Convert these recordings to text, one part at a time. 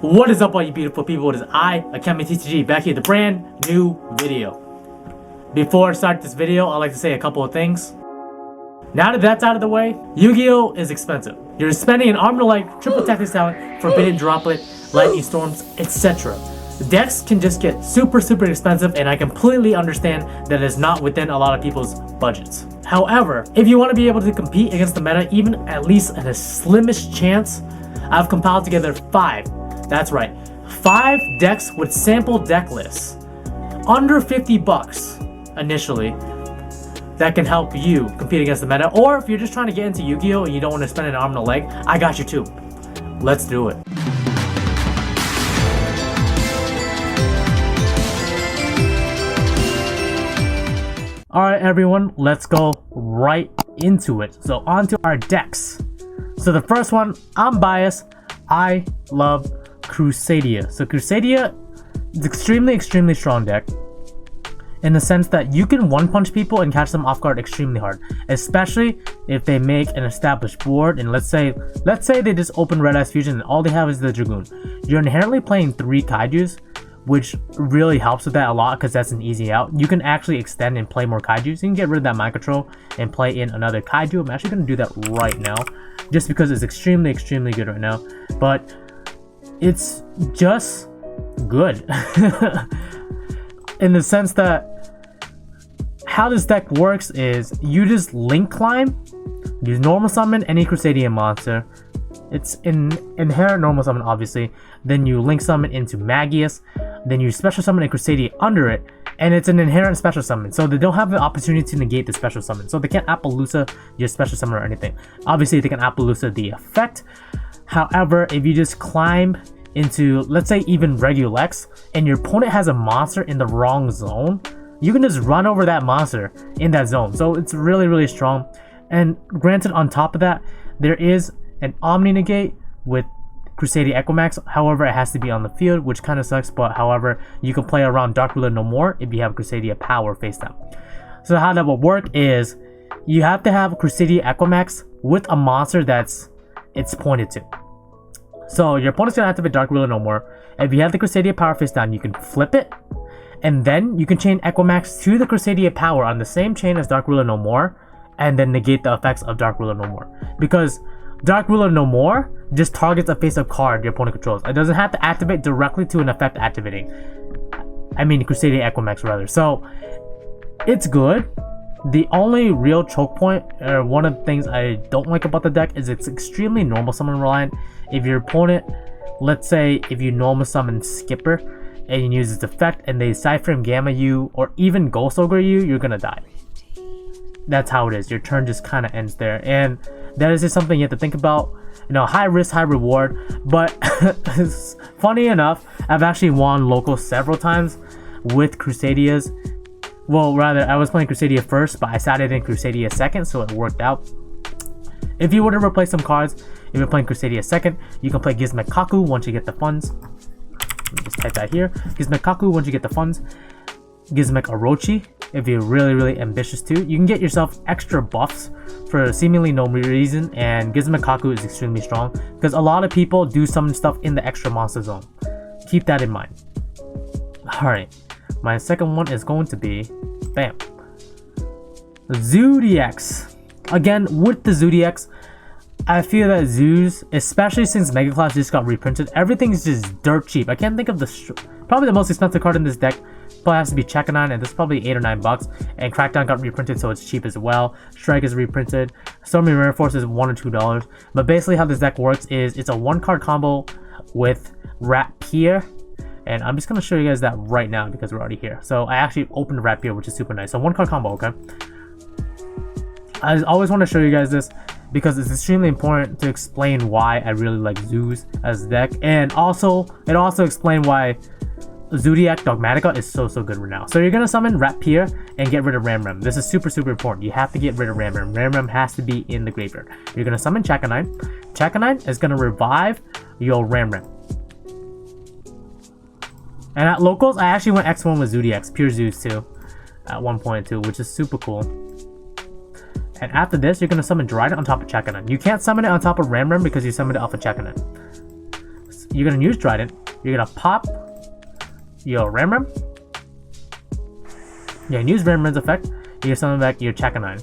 What is up, all you beautiful people? It is I, AkemiTCG, back here with a brand new video. Before I start this video, I'd like to say a couple of things. Now that that's out of the way, Yu-Gi-Oh is expensive. You're spending an arm and a leg, triple tactics talent, forbidden droplet, lightning storms, etc. The decks can just get super expensive, and I completely understand that it is not within a lot of people's budgets. However, if you want to be able to compete against the meta, even at least at a slimmest chance, I've compiled together 5. That's right, 5 decks with sample deck lists under 50 bucks initially that can help you compete against the meta. Or if you're just trying to get into Yu-Gi-Oh and you don't want to spend an arm and a leg, I got you too. Let's do it. Alright everyone, let's go right into it. So onto our decks. So the first one, I'm biased. I love Crusadia. So Crusadia is extremely strong deck in the sense that you can one-punch people and catch them off guard extremely hard, especially if they make an established board. And let's say they just open Red Eyes Fusion and all they have is the Dragoon. You're inherently playing 3 Kaijus, which really helps with that a lot because that's an easy out. You can actually extend and play more Kaijus. You can get rid of that mind control and play in another Kaiju. I'm actually going to do that right now just because it's extremely good right now. But it's just good in the sense that how this deck works is you just link climb, you normal summon any Crusadia monster. It's an inherent normal summon, obviously. Then you link summon into Magius. Then you special summon a Crusadia under it, and it's an inherent special summon. So they don't have the opportunity to negate the special summon. So they can't Appaloosa your special summon or anything. Obviously, they can Appaloosa the effect. However, if you just climb into, let's say, even Regulex, and your opponent has a monster in the wrong zone, you can just run over that monster in that zone. So it's really strong. And granted, on top of that, there is an Omni negate with Crusadia Equimax. However, it has to be on the field, which kind of sucks. But however, you can play around Dark Ruler No More if you have Crusadia Power face down. So how that will work is you have to have Crusadia Equimax with a monster it's pointed to. So your opponent's gonna activate Dark Ruler No More. If you have the Crusadia Power face down, you can flip it, and then you can chain Equimax to the Crusadia Power on the same chain as Dark Ruler No More, and then negate the effects of Dark Ruler No More. Because Dark Ruler No More just targets a face-up card your opponent controls. It doesn't have to activate directly to an effect activating. I mean Crusadia Equimax rather. So it's good. The only real choke point, or one of the things I don't like about the deck, is it's extremely normal summon reliant. If your opponent, let's say if you normal summon Skipper and you use its effect and they Cyframe Gamma you or even Ghost Ogre you, you're gonna die. That's how it is. Your turn just kind of ends there, and that is just something you have to think about. You know, high risk, high reward. But funny enough, I've actually won local several times with Crusadias. Well, rather, I was playing Crusadia first, but I sat it in Crusadia second, so it worked out. If you were to replace some cards, if you're playing Crusadia second, you can play Gizmek Kaku once you get the funds. Let me just type that here. Gizmek Kaku once you get the funds. Gizmek Orochi if you're really ambitious too. You can get yourself extra buffs for seemingly no reason, and Gizmek Kaku is extremely strong because a lot of people do summon stuff in the extra monster zone. Keep that in mind. Alright, my second one is going to be bam, Zoodiacs. Again, with the Zoodiacs, I feel that Zoos, especially since Mega Class just got reprinted, everything is just dirt cheap. I can't think of probably the most expensive card in this deck. Probably has to be Chekanon, and this is probably 8 or 9 bucks. And Crackdown got reprinted, so it's cheap as well. Strike is reprinted. Stormy Rare Force is $1 or $2. But basically, how this deck works is it's a 1-card combo with Rapier. And I'm just gonna show you guys that right now because we're already here. So I actually opened Rapier, which is super nice. So 1-card combo, okay. I always want to show you guys this because it's extremely important to explain why I really like Zoos as a deck, and also it also explains why Zoodiac Dogmatica is so good right now. So you're gonna summon Rapier and get rid of Ramram. This is super important. You have to get rid of Ramram. Ramram has to be in the graveyard. You're gonna summon Chekka9. Chekka9 is gonna revive your Ramram. And at locals, I actually went X1 with Zoodiacs, pure Zoos too, at 1.2, which is super cool. And after this, you're going to summon Dryden on top of Chekka9. You can't summon it on top of Ramram because you summoned it off of Chekka9. you're gonna use Trident. You're gonna pop your Ram. Yeah, and use Ram's effect. You're summon back your Chakanine.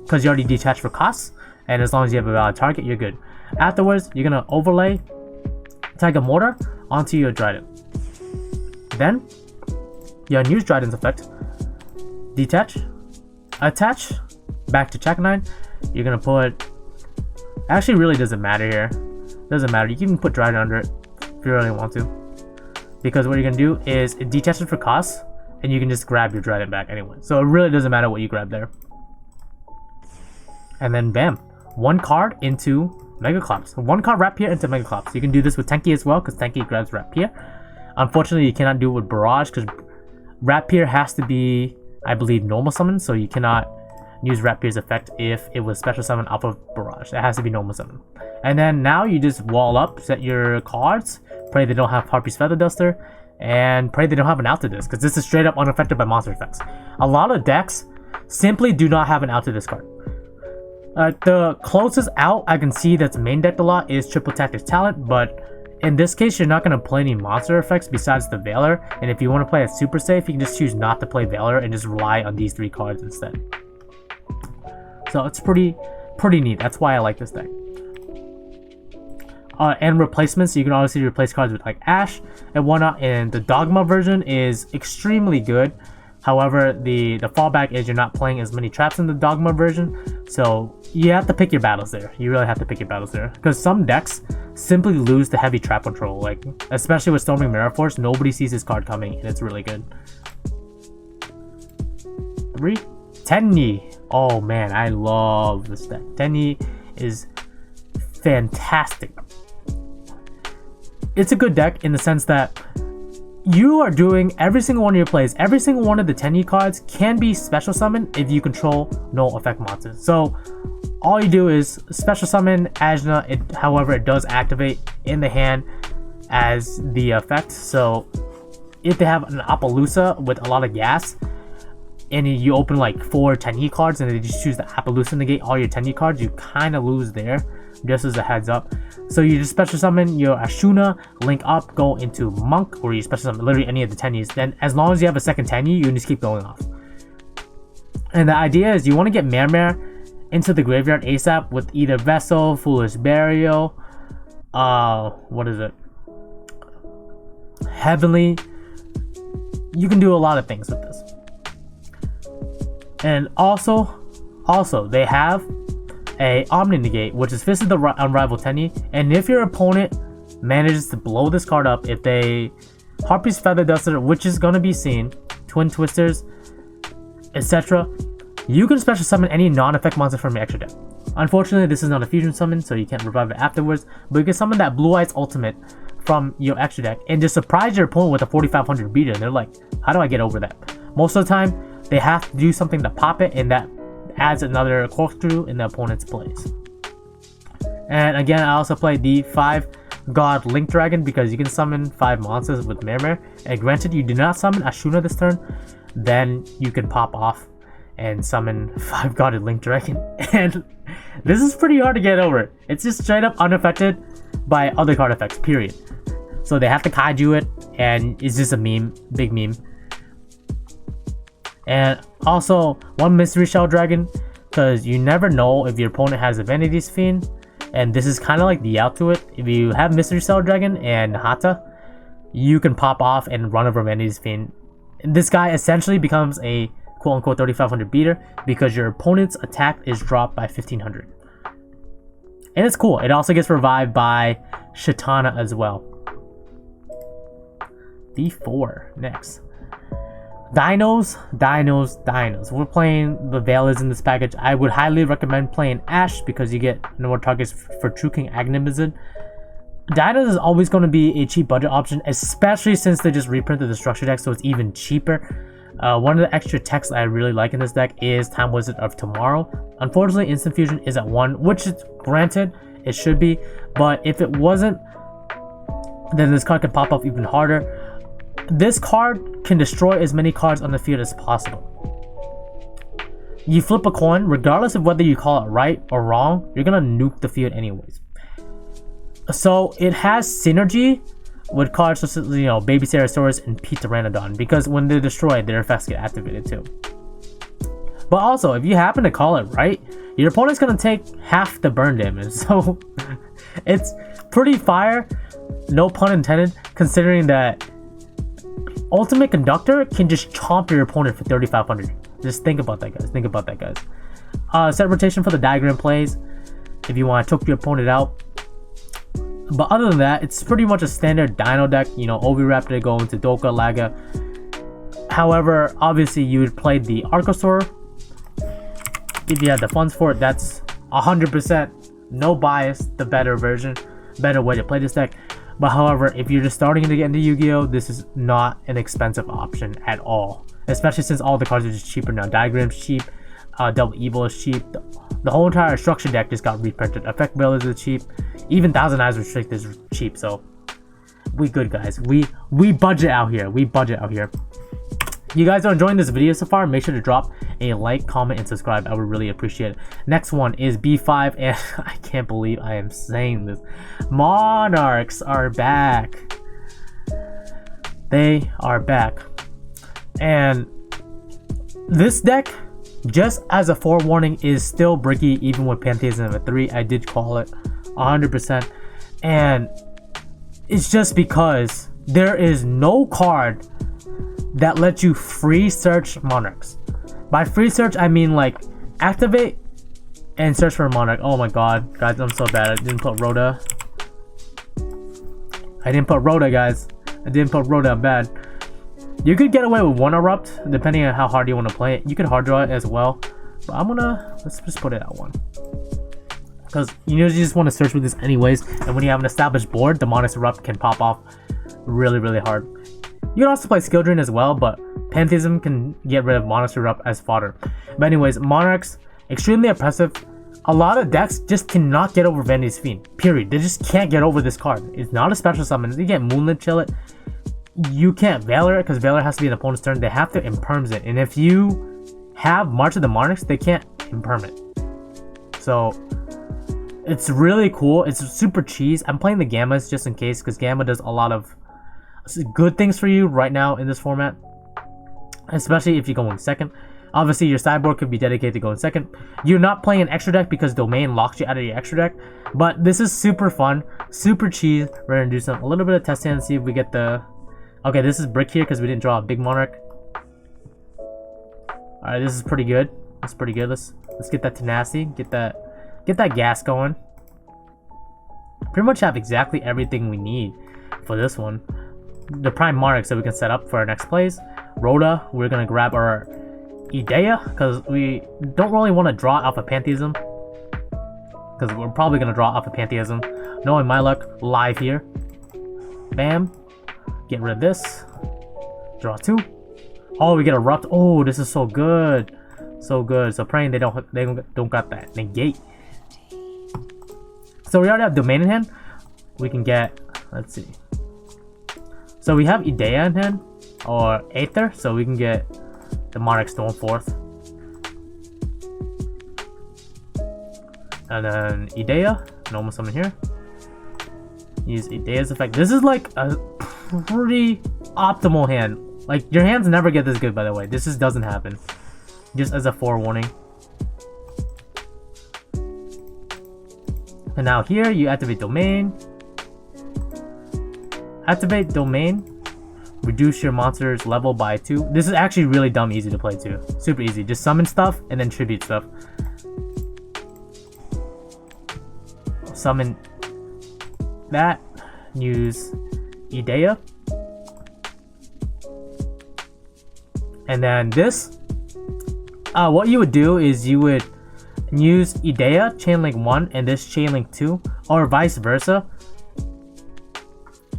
Because you already detached for costs, and as long as you have a valid target, you're good. Afterwards, you're gonna overlay Tiger Mortar onto your Trident. Then, you unuse Trident's effect. Detach, attach, back to Chakanine. You're gonna put. Actually, really doesn't matter here. Doesn't matter. You can put Trident under it if you really want to. Because what you're gonna do is detach it for costs, and you can just grab your Trident back anyway. So it really doesn't matter what you grab there. And then bam, one card into Megaclops. One card Rapier into Megaclops. You can do this with Tenki as well, because Tenki grabs Rapier. Unfortunately, you cannot do it with Barrage, because Rapier has to be, I believe, normal summon, so you cannot use Rapier's effect if it was special summon off of Barrage. It has to be normal summon. And then now you just wall up, set your cards, pray they don't have Harpy's Feather Duster, and pray they don't have an out to this, because this is straight up unaffected by monster effects. A lot of decks simply do not have an out to this card. The closest out I can see that's main decked a lot is Triple Tactics Talent, but in this case you're not going to play any monster effects besides the Valor, and if you want to play it super safe, you can just choose not to play Valor and just rely on these 3 cards instead. So it's pretty neat. That's why I like this deck. And replacements, you can obviously replace cards with like Ash and whatnot, and the Dogma version is extremely good. However, the fallback is you're not playing as many traps in the Dogma version, so you have to pick your battles there. You really have to pick your battles there, because some decks simply lose the heavy trap control, like especially with Storming Mirror Force. Nobody sees this card coming, and it's really good. 3, Tenyi. Oh man, I love this deck. Tenyi is fantastic. It's a good deck in the sense that you are doing every single one of your plays. Every single one of the Tenyi cards can be special summoned if you control no effect monsters. So all you do is special summon Ajna. However, it does activate in the hand as the effect. So if they have an Appaloosa with a lot of gas, and you open like 4 Tenyi cards and they just choose the Appaloosa to negate all your Tenyi cards, you kind of lose there, just as a heads up. So you just special summon your Ashuna, link up, go into Monk, or you special summon literally any of the Tenyis. Then as long as you have a second Tenyi, you can just keep going off. And the idea is you want to get Mare into the graveyard ASAP with either Vessel, Foolish Burial, what is it? Heavenly. You can do a lot of things with this. And also they have a Omni Negate, which is Fist of the Unrivaled Tenyi, and if your opponent manages to blow this card up, if they Harpy's Feather Duster, which is going to be seen, Twin Twisters, etc., you can special summon any non-effect monster from your extra deck. Unfortunately, this is not a fusion summon, so you can't revive it afterwards, but you can summon that Blue Eyes Ultimate from your extra deck and just surprise your opponent with a 4500 beater, and they're like, how do I get over that? Most of the time, they have to do something to pop it, and that adds another corkscrew in the opponent's plays. And again, I also play the 5 God Link Dragon because you can summon 5 monsters with Mare. And granted, you do not summon Ashuna this turn, then you can pop off and summon 5 God Link Dragon. And this is pretty hard to get over. It's just straight up unaffected by other card effects, period. So they have to kaiju it, and it's just a meme, big meme. And also, one Mystery Shell Dragon, because you never know if your opponent has a Vanity's Fiend, and this is kind of like the out to it. If you have Mystery Shell Dragon and Hata, you can pop off and run over Vanity's Fiend. And this guy essentially becomes a quote-unquote 3500 beater because your opponent's attack is dropped by 1500. And it's cool. It also gets revived by Shatana as well. D4 next. Dinos. We're playing the Valors in this package. I would highly recommend playing Ash because you get no more targets for True King Agnimizid. Dinos is always going to be a cheap budget option, especially since they just reprinted the structure deck, so it's even cheaper. One of the extra techs I really like in this deck is Time Wizard of Tomorrow. Unfortunately, Instant Fusion is at 1, which is granted, it should be, but if it wasn't, then this card can pop off even harder. This card can destroy as many cards on the field as possible. You flip a coin, regardless of whether you call it right or wrong, you're gonna nuke the field anyways. So it has synergy with cards such as, you know, Baby Ceratosaurus and Pteranodon, because when they're destroyed, their effects get activated too. But also, if you happen to call it right, your opponent's gonna take half the burn damage. So it's pretty fire, no pun intended, considering that Ultimate Conductor can just chomp your opponent for 3,500. Just think about that, guys. Think about that, guys. Set rotation for the diagram plays if you want to choke your opponent out. But other than that, it's pretty much a standard Dino deck. You know, Oviraptor go into Doka, Laga. However, obviously you would play the Archosaur if you had the funds for it. That's 100% no bias, the better version, better way to play this deck. But however, if you're just starting to get into Yu-Gi-Oh, this is not an expensive option at all, especially since all the cards are just cheaper now. Diagram's cheap, Double Evil is cheap, the whole entire structure deck just got reprinted. Effect Builders is cheap, even Thousand Eyes Restrict is cheap. So we good, guys. We budget out here. We budget out here. You guys are enjoying this video so far, make sure to drop a like, comment, and subscribe. I would really appreciate it. Next one is B5, and I can't believe I am saying this. Monarchs are back. They are back. And this deck, just as a forewarning, is still bricky even with Pantheism at 3. I did call it 100%. And it's just because there is no card that lets you free search Monarchs. By free search, I mean like activate and search for a Monarch. Oh my god, guys, I'm so bad. I didn't put Rhoda. Guys. I didn't put Rhoda. I'm bad. You could get away with one Erupt depending on how hard you want to play it. You could hard draw it as well. But let's just put it at 1. Because you just want to search with this anyways. And when you have an established board, the Monarchs Erupt can pop off really, really hard. You can also play Skill Drain as well, but Pantheism can get rid of Monarchs Erupt as fodder. But anyways, Monarchs, extremely oppressive. A lot of decks just cannot get over Vanity's Fiend, period. They just can't get over this card. It's not a special summon. You can't Moonlit Chill it. You can't Valor it, because Valor has to be an opponent's turn. They have to Imperms it. And if you have March of the Monarchs, they can't Imperm it. So it's really cool. It's super cheese. I'm playing the Gammas just in case, because Gamma does a lot of good things for you right now in this format, especially if you're going second. Obviously your sideboard could be dedicated to going second. You're not playing an extra deck because Domain locks you out of your extra deck, but this is super fun, super cheese. We're gonna do a little bit of testing and see if we get the okay. This is brick here because we didn't draw a big Monarch. All right, this is pretty good. That's pretty good. Let's get that tenacity, get that gas going. Pretty much have exactly everything we need for this one. The prime Monarchs that we can set up for our next plays. Rhoda, we're gonna grab our Idea because we don't really want to draw off of Pantheism, because we're probably gonna draw off of Pantheism. Knowing my luck, live here. Bam. Get rid of this. Draw 2. Oh, we get Erupt. Oh, this is so good, so good. So praying they don't got that negate. So we already have Domain in hand. We can get, let's see. So we have Idea in hand, or Aether, so we can get the Monarch Stone forth. And then Idea, normal summon here. Use Idea's effect. This is like a pretty optimal hand. Like, your hands never get this good, by the way. This just doesn't happen. Just as a forewarning. And now here, you activate Domain. Activate Domain. Reduce your monster's level by 2. This is actually really dumb easy to play too. Super easy. Just summon stuff and then tribute stuff. Summon that. Use Idea. And then this. What you would do is you would use Idea, Chainlink 1, and this Chainlink 2. Or vice versa.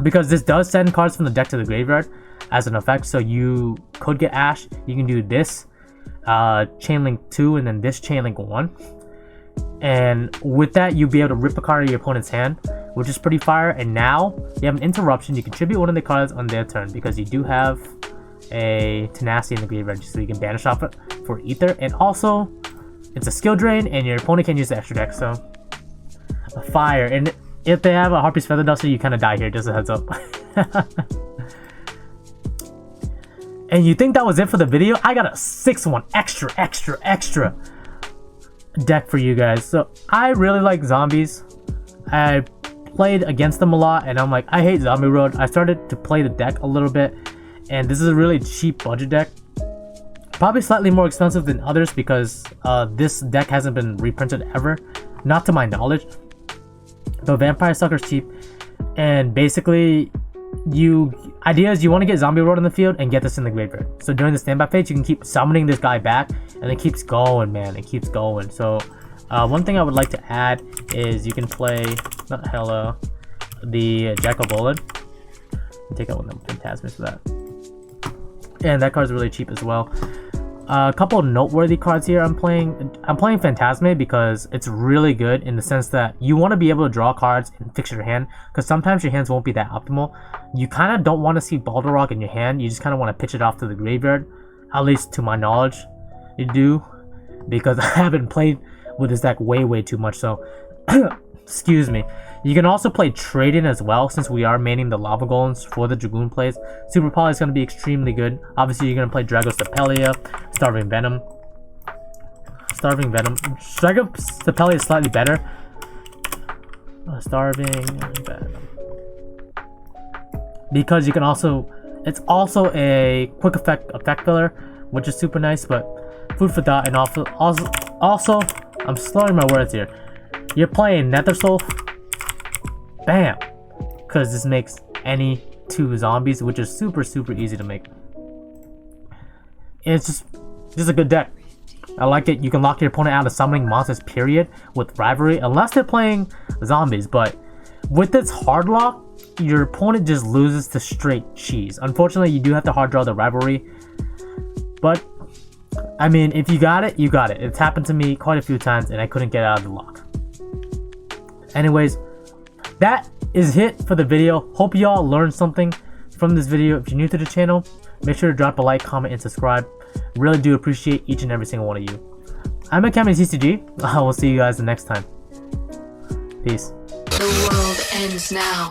Because this does send cards from the deck to the graveyard as an effect, so you could get Ash. You can do this Chainlink 2 and then this Chainlink 1. And with that, you'll be able to rip a card out of your opponent's hand, which is pretty fire. And now you have an interruption. You can tribute one of the cards on their turn because you do have a Tenacity in the graveyard, so you can banish off it for Ether. And also, it's a skill drain, and your opponent can use the extra deck, so a fire. And if they have a Harpy's Feather Duster, you kind of die here, just a heads up. And you think that was it for the video? I got a 6-1 extra deck for you guys. So I really like zombies. I played against them a lot, and I'm like, I hate Zombie Road. I started to play the deck a little bit, and this is a really cheap budget deck. Probably slightly more expensive than others because this deck hasn't been reprinted ever, not to my knowledge. The Vampire Sucker's cheap, and basically you want to get Zombie Road in the field and get this in the graveyard. So during the standby phase, you can keep summoning this guy back, and it keeps going, man. It keeps going. So one thing I would like to add is you can play the Jackal Bolin. Take out one of them Phantasmas for that, and that card's really cheap as well. A couple of noteworthy cards here. I'm playing Phantasme because it's really good in the sense that you want to be able to draw cards and fix your hand, because sometimes your hands won't be that optimal. You kind of don't want to see Balderog in your hand. You just kind of want to pitch it off to the graveyard, at least to my knowledge you do, because I haven't played with this deck way too much. So excuse me. You can also play Trade-In as well, since we are maining the Lava Golems for the Dragoon plays. Super Poly is going to be extremely good. Obviously, you're going to play Drago Stapelia, Starving Venom. Drago Stapelia is slightly better. Starving Venom. Because you can also... It's also a quick effect filler, which is super nice, but food for thought. And also, I'm slurring my words here. You're playing Nether Soul. Bam! Because this makes any 2 zombies, which is super easy to make. And it's just a good deck. I like it. You can lock your opponent out of summoning monsters, period, with Rivalry, unless they're playing zombies. But with this hard lock, your opponent just loses to straight cheese. Unfortunately, you do have to hard draw the Rivalry. But, I mean, if you got it, you got it. It's happened to me quite a few times, and I couldn't get out of the lock. Anyways, that is it for the video. Hope y'all learned something from this video. If you're new to the channel, make sure to drop a like, comment, and subscribe. Really do appreciate each and every single one of you. I'm AkemiTCG. I will see you guys the next time. Peace. The world ends now.